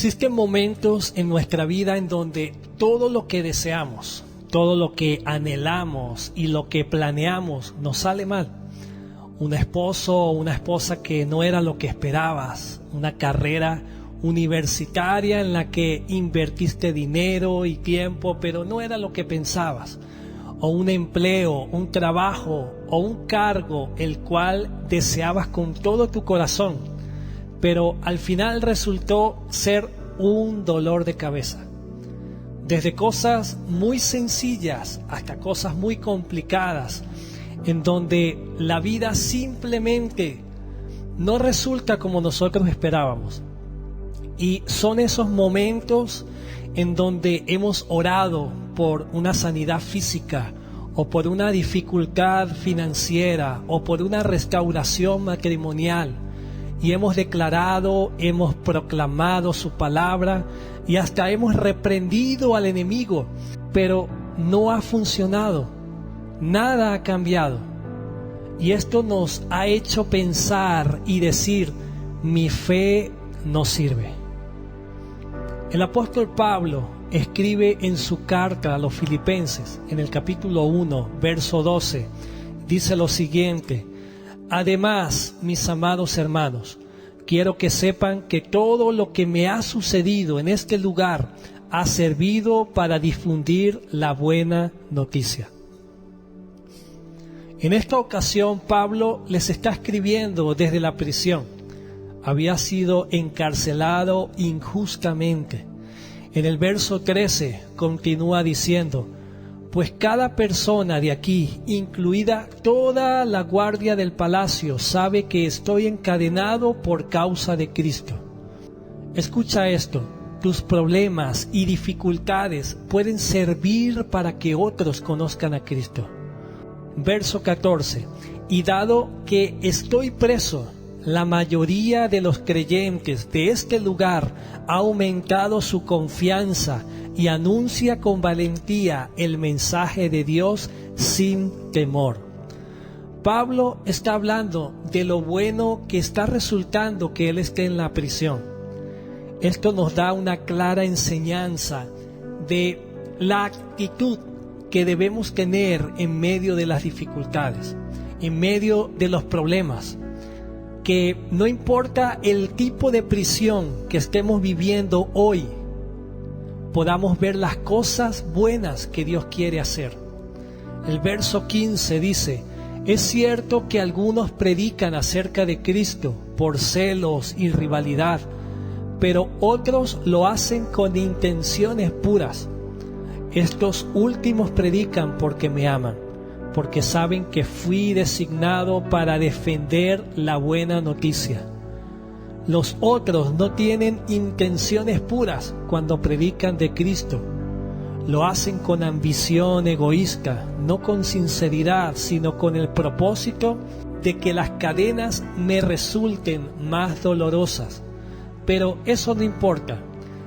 Existen momentos en nuestra vida en donde todo lo que deseamos, todo lo que anhelamos y lo que planeamos nos sale mal. Un esposo o una esposa que no era lo que esperabas, una carrera universitaria en la que invertiste dinero y tiempo, pero no era lo que pensabas, o un empleo, un trabajo o un cargo el cual deseabas con todo tu corazón, pero al final resultó ser un dolor de cabeza. Desde cosas muy sencillas hasta cosas muy complicadas, en donde la vida simplemente no resulta como nosotros esperábamos. Y son esos momentos en donde hemos orado por una sanidad física, o por una dificultad financiera, o por una restauración matrimonial, y hemos declarado, hemos proclamado su palabra, y hasta hemos reprendido al enemigo, pero no ha funcionado, nada ha cambiado. Y esto nos ha hecho pensar y decir, mi fe no sirve. El apóstol Pablo escribe en su carta a los Filipenses, en el capítulo 1, verso 12, dice lo siguiente: además, mis amados hermanos, quiero que sepan que todo lo que me ha sucedido en este lugar ha servido para difundir la buena noticia. En esta ocasión, Pablo les está escribiendo desde la prisión. Había sido encarcelado injustamente. En el verso 13 continúa diciendo: pues cada persona de aquí, incluida toda la guardia del palacio, sabe que estoy encadenado por causa de Cristo. Escucha esto: tus problemas y dificultades pueden servir para que otros conozcan a Cristo. Verso 14: y dado que estoy preso, la mayoría de los creyentes de este lugar ha aumentado su confianza y anuncia con valentía el mensaje de Dios sin temor. Pablo está hablando de lo bueno que está resultando que él esté en la prisión. Esto nos da una clara enseñanza de la actitud que debemos tener en medio de las dificultades, en medio de los problemas. Que no importa el tipo de prisión que estemos viviendo hoy, podamos ver las cosas buenas que Dios quiere hacer. El verso 15 dice: es cierto que algunos predican acerca de Cristo por celos y rivalidad, pero otros lo hacen con intenciones puras. Estos últimos predican porque me aman, porque saben que fui designado para defender la buena noticia. Los otros no tienen intenciones puras cuando predican de Cristo. Lo hacen con ambición egoísta, no con sinceridad, sino con el propósito de que las cadenas me resulten más dolorosas. Pero eso no importa,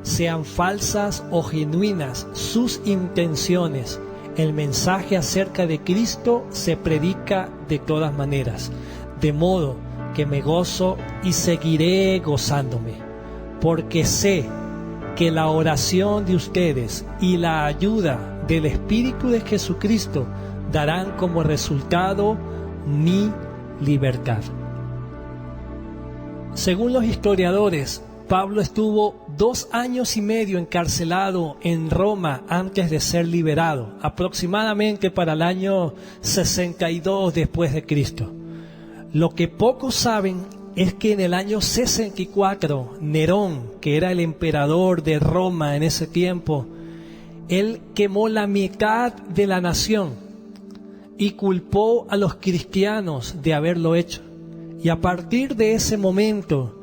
sean falsas o genuinas sus intenciones. El mensaje acerca de Cristo se predica de todas maneras, de modo que me gozo y seguiré gozándome, porque sé que la oración de ustedes y la ayuda del Espíritu de Jesucristo darán como resultado mi libertad. Según los historiadores, Pablo estuvo 2 años y medio encarcelado en Roma antes de ser liberado, aproximadamente para el año 62 después de Cristo. Lo que pocos saben es que en el año 64, Nerón, que era el emperador de Roma en ese tiempo, él quemó la mitad de la nación y culpó a los cristianos de haberlo hecho. Y a partir de ese momento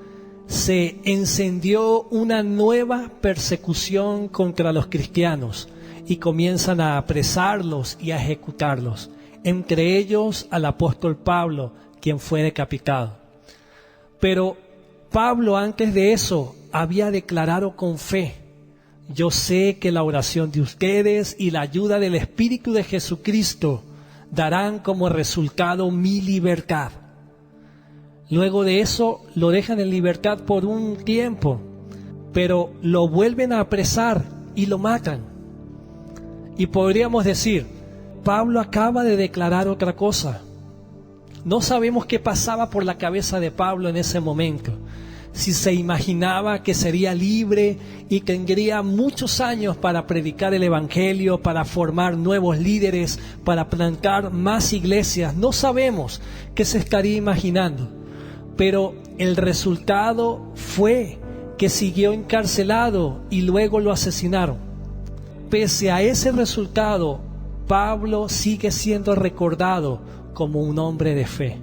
se encendió una nueva persecución contra los cristianos y comienzan a apresarlos y a ejecutarlos, entre ellos al apóstol Pablo, quien fue decapitado. Pero Pablo antes de eso había declarado con fe: yo sé que la oración de ustedes y la ayuda del Espíritu de Jesucristo darán como resultado mi libertad. Luego de eso lo dejan en libertad por un tiempo, pero lo vuelven a apresar y lo matan. Y podríamos decir, Pablo acaba de declarar otra cosa. No sabemos qué pasaba por la cabeza de Pablo en ese momento. Si se imaginaba que sería libre y tendría muchos años para predicar el Evangelio, para formar nuevos líderes, para plantar más iglesias. No sabemos qué se estaría imaginando. Pero el resultado fue que siguió encarcelado y luego lo asesinaron. Pese a ese resultado, Pablo sigue siendo recordado como un hombre de fe.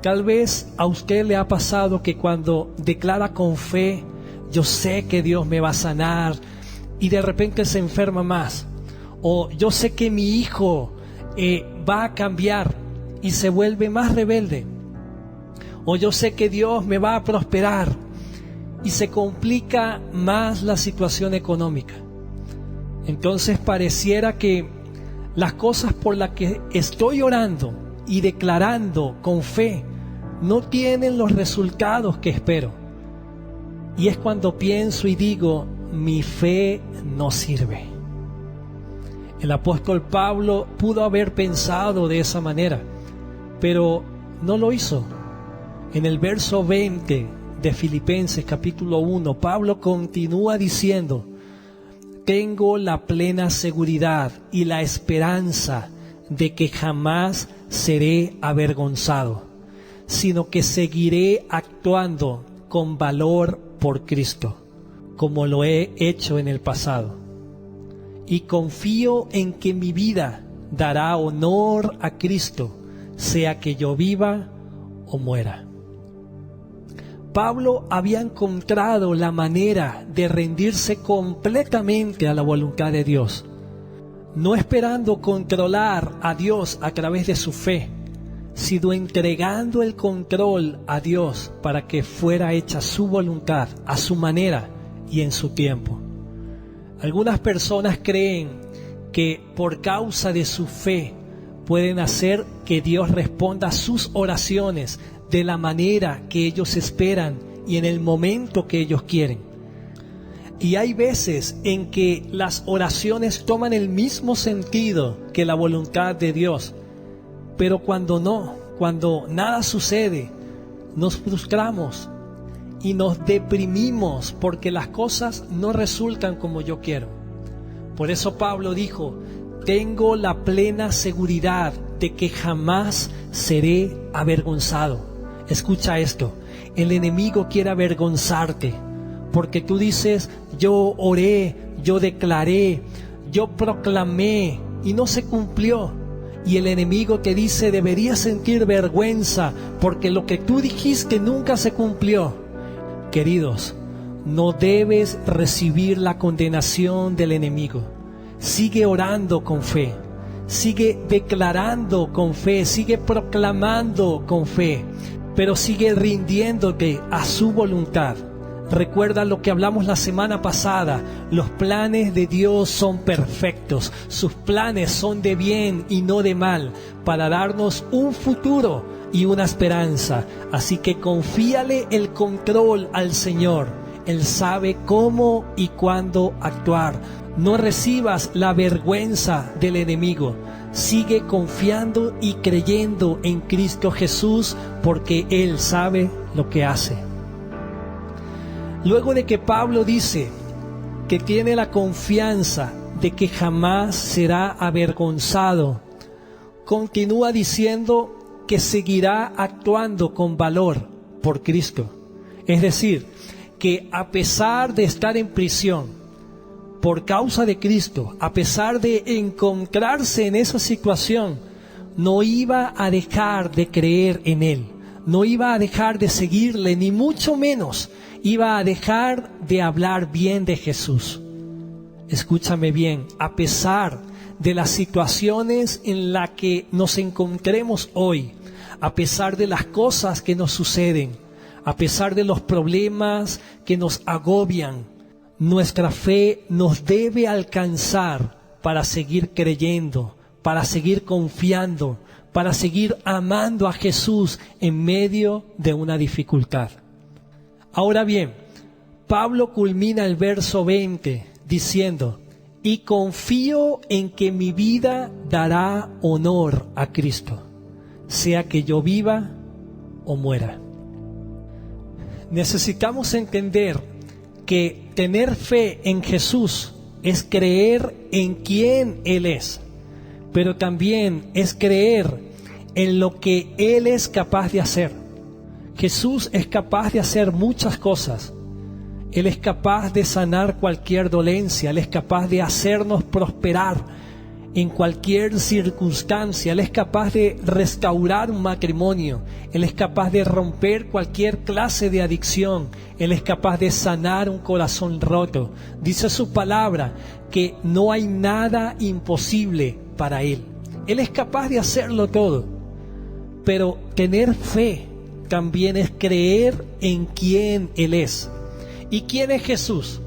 Tal vez a usted le ha pasado que cuando declara con fe, yo sé que Dios me va a sanar, y de repente se enferma más. O yo sé que mi hijo va a cambiar y se vuelve más rebelde. O yo sé que Dios me va a prosperar y se complica más la situación económica. Entonces pareciera que las cosas por las que estoy orando y declarando con fe no tienen los resultados que espero. Y es cuando pienso y digo, mi fe no sirve. El apóstol Pablo pudo haber pensado de esa manera, pero no lo hizo. En el verso 20 de Filipenses capítulo 1, Pablo continúa diciendo, tengo la plena seguridad y la esperanza de que jamás seré avergonzado, sino que seguiré actuando con valor por Cristo, como lo he hecho en el pasado. Y confío en que mi vida dará honor a Cristo, sea que yo viva o muera. Pablo había encontrado la manera de rendirse completamente a la voluntad de Dios, no esperando controlar a Dios a través de su fe, sino entregando el control a Dios para que fuera hecha su voluntad, a su manera y en su tiempo. Algunas personas creen que por causa de su fe pueden hacer que Dios responda a sus oraciones de la manera que ellos esperan y en el momento que ellos quieren. Y hay veces en que las oraciones toman el mismo sentido que la voluntad de Dios, pero cuando nada sucede, nos frustramos y nos deprimimos porque las cosas no resultan como yo quiero. Por eso Pablo dijo, tengo la plena seguridad de que jamás seré avergonzado. Escucha esto, el enemigo quiere avergonzarte, porque tú dices, yo oré, yo declaré, yo proclamé, y no se cumplió. Y el enemigo te dice, deberías sentir vergüenza, porque lo que tú dijiste nunca se cumplió. Queridos, no debes recibir la condenación del enemigo. Sigue orando con fe, sigue declarando con fe, sigue proclamando con fe, pero sigue rindiéndote a su voluntad. Recuerda lo que hablamos la semana pasada, los planes de Dios son perfectos, sus planes son de bien y no de mal, para darnos un futuro y una esperanza. Así que confíale el control al Señor, Él sabe cómo y cuándo actuar. No recibas la vergüenza del enemigo. Sigue confiando y creyendo en Cristo Jesús, porque Él sabe lo que hace. Luego de que Pablo dice que tiene la confianza de que jamás será avergonzado, continúa diciendo que seguirá actuando con valor por Cristo. Es decir, que a pesar de estar en prisión, por causa de Cristo, a pesar de encontrarse en esa situación, no iba a dejar de creer en Él, no iba a dejar de seguirle, ni mucho menos iba a dejar de hablar bien de Jesús. Escúchame bien, a pesar de las situaciones en las que nos encontremos hoy, a pesar de las cosas que nos suceden, a pesar de los problemas que nos agobian, nuestra fe nos debe alcanzar para seguir creyendo, para seguir confiando, para seguir amando a Jesús en medio de una dificultad. Ahora bien, Pablo culmina el verso 20 diciendo: y confío en que mi vida dará honor a Cristo, sea que yo viva o muera. Necesitamos entender que tener fe en Jesús es creer en quién Él es, pero también es creer en lo que Él es capaz de hacer. Jesús es capaz de hacer muchas cosas. Él es capaz de sanar cualquier dolencia, Él es capaz de hacernos prosperar en cualquier circunstancia, Él es capaz de restaurar un matrimonio, Él es capaz de romper cualquier clase de adicción, Él es capaz de sanar un corazón roto. Dice su palabra que no hay nada imposible para Él. Él es capaz de hacerlo todo, pero tener fe también es creer en quién Él es. ¿Y quién es Jesús?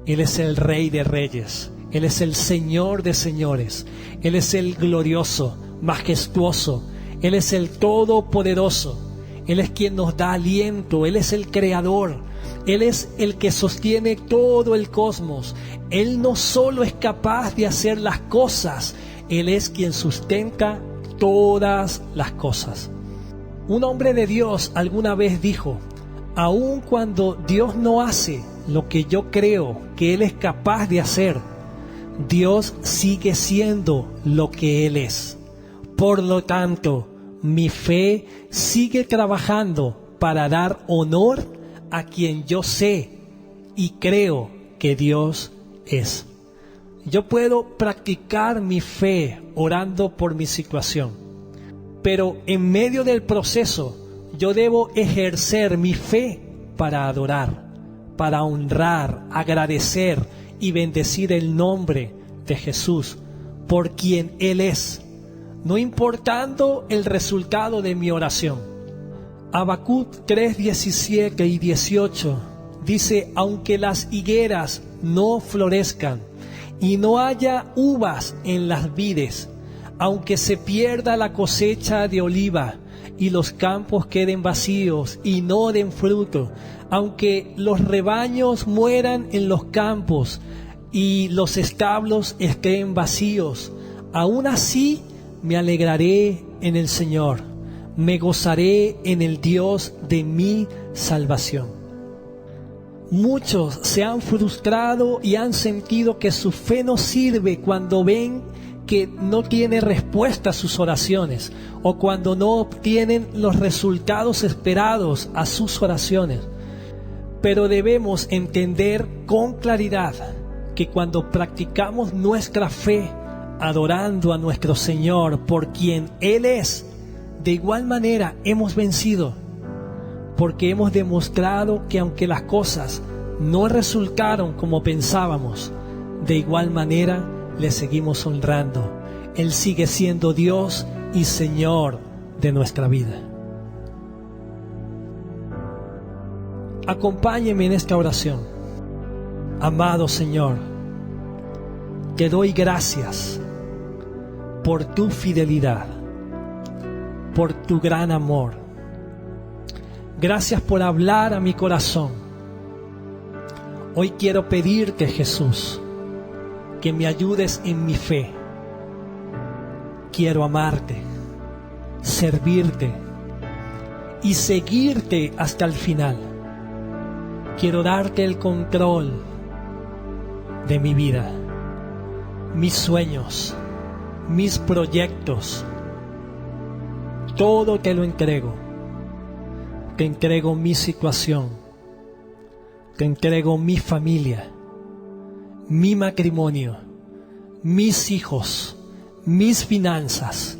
Él es el Rey de Reyes, Él es el Señor de Señores, Él es el glorioso, majestuoso, Él es el todopoderoso, Él es quien nos da aliento, Él es el creador, Él es el que sostiene todo el cosmos. Él no solo es capaz de hacer las cosas, Él es quien sustenta todas las cosas. Un hombre de Dios alguna vez dijo: aun cuando Dios no hace lo que yo creo que Él es capaz de hacer, Dios sigue siendo lo que Él es. Por lo tanto, mi fe sigue trabajando para dar honor a quien yo sé y creo que Dios es. Yo puedo practicar mi fe orando por mi situación, pero en medio del proceso yo debo ejercer mi fe para adorar, para honrar, agradecer y bendecir el nombre de Jesús por quien Él es, no importando el resultado de mi oración. Habacuc 3:17 y 18 dice: aunque las higueras no florezcan y no haya uvas en las vides, aunque se pierda la cosecha de oliva y los campos queden vacíos y no den fruto, aunque los rebaños mueran en los campos y los establos estén vacíos, aún así me alegraré en el Señor, me gozaré en el Dios de mi salvación. Muchos se han frustrado y han sentido que su fe no sirve cuando ven que no tiene respuesta a sus oraciones o cuando no obtienen los resultados esperados a sus oraciones. Pero debemos entender con claridad que cuando practicamos nuestra fe adorando a nuestro Señor por quien Él es, de igual manera hemos vencido, porque hemos demostrado que aunque las cosas no resultaron como pensábamos, de igual manera le seguimos honrando. Él sigue siendo Dios y Señor de nuestra vida. Acompáñeme en esta oración. Amado Señor, te doy gracias por tu fidelidad, por tu gran amor. Gracias por hablar a mi corazón. Hoy quiero pedirte, Jesús, que me ayudes en mi fe. Quiero amarte, servirte y seguirte hasta el final. Quiero darte el control de mi vida, mis sueños, mis proyectos. Todo te lo entrego. Te entrego mi situación. Te entrego mi familia, mi matrimonio, mis hijos, mis finanzas,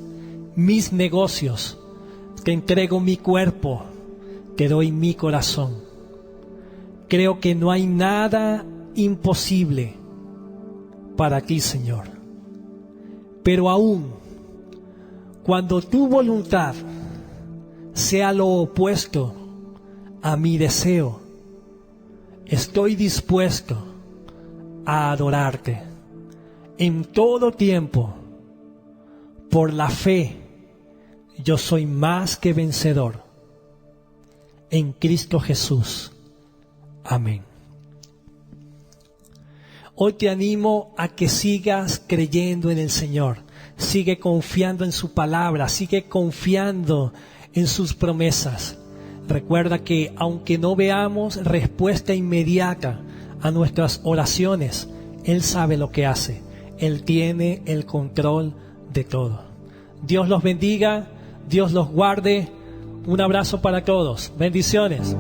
mis negocios. Te entrego mi cuerpo, te doy mi corazón. Creo que no hay nada imposible para ti, Señor. Pero aún cuando tu voluntad sea lo opuesto a mi deseo, estoy dispuesto a adorarte en todo tiempo. Por la fe, yo soy más que vencedor en Cristo Jesús. Amén. Hoy te animo a que sigas creyendo en el Señor. Sigue confiando en su palabra, sigue confiando en sus promesas. Recuerda que aunque no veamos respuesta inmediata a nuestras oraciones, Él sabe lo que hace. Él tiene el control de todo. Dios los bendiga, Dios los guarde. Un abrazo para todos. Bendiciones.